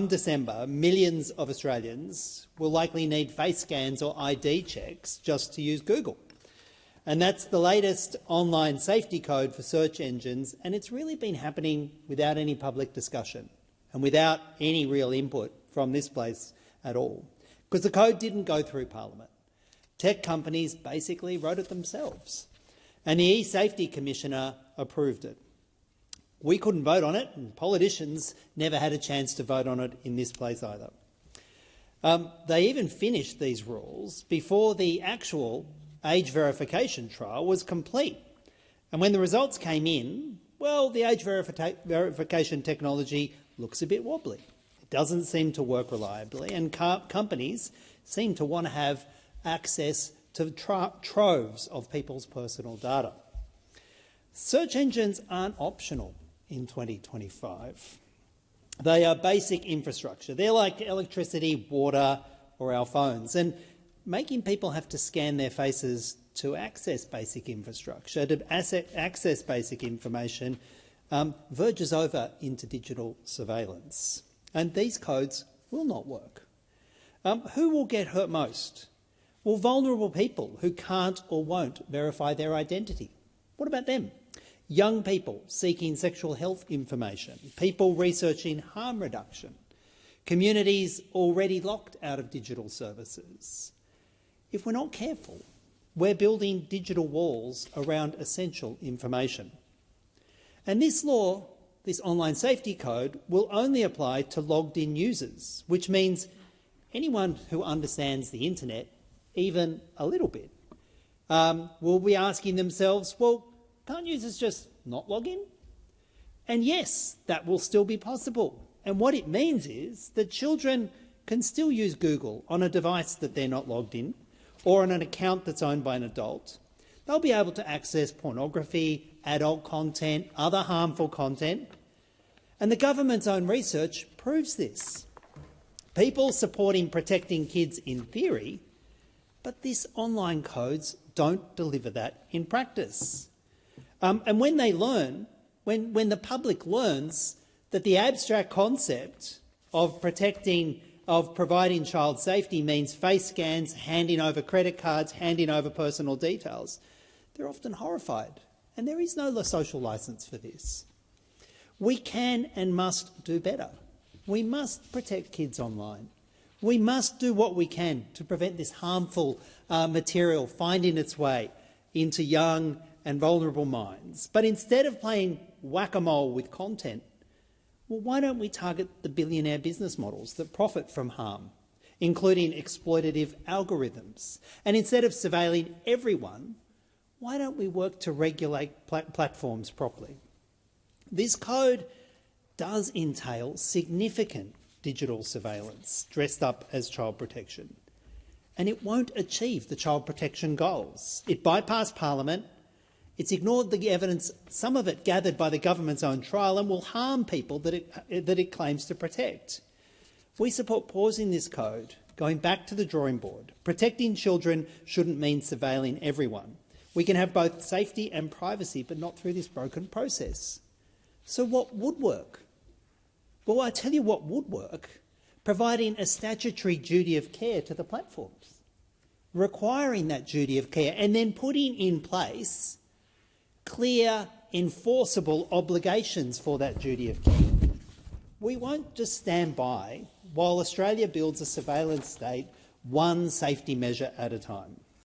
come December, millions of Australians will likely need face scans or ID checks just to use Google. And that's the latest online safety code for search engines, and it's really been happening without any public discussion and without any real input from this place at all, because the code didn't go through Parliament. Tech companies basically wrote it themselves, and the e-Safety Commissioner approved it. We couldn't vote on it, and politicians never had a chance to vote on it in this place either. They even finished these rules before the actual age verification trial was complete. And when the results came in, well, the age verification technology looks a bit wobbly. It doesn't seem to work reliably, and companies seem to want to have access to troves of people's personal data. Search engines aren't optional in 2025. They are basic infrastructure. They're like electricity, water, or our phones. And making people have to scan their faces to access basic infrastructure, to access basic information, verges over into digital surveillance. And these codes will not work. Who will get hurt most? Well, vulnerable people who can't or won't verify their identity. What about them? Young people seeking sexual health information, people researching harm reduction, communities already locked out of digital services. If we're not careful, we're building digital walls around essential information. And this law, this online safety code, will only apply to logged-in users, which means anyone who understands the internet even a little bit will be asking themselves, well, can't users just not log in? And yes, that will still be possible. And what it means is that children can still use Google on a device that they're not logged in or on an account that's owned by an adult. They'll be able to access pornography, adult content, other harmful content. And the government's own research proves this. People supporting protecting kids in theory, but these online codes don't deliver that in practice. And when they learn, when the public learns that the abstract concept of providing child safety means face scans, handing over credit cards, handing over personal details, they're often horrified. And there is no social licence for this. We can and must do better. We must protect kids online. We must do what we can to prevent this harmful material finding its way into young and vulnerable minds. But instead of playing whack-a-mole with content, well, why don't we target the billionaire business models that profit from harm, including exploitative algorithms? And instead of surveilling everyone, why don't we work to regulate platforms properly? This code does entail significant digital surveillance dressed up as child protection, and it won't achieve the child protection goals. It bypassed Parliament. It's ignored the evidence, some of it gathered by the government's own trial, and will harm people that it claims to protect. We support pausing this code, going back to the drawing board. Protecting children shouldn't mean surveilling everyone. We can have both safety and privacy, but not through this broken process. So what would work? Well, I tell you what would work: providing a statutory duty of care to the platforms, requiring that duty of care, and then putting in place clear, enforceable obligations for that duty of care. We won't just stand by while Australia builds a surveillance state, one safety measure at a time.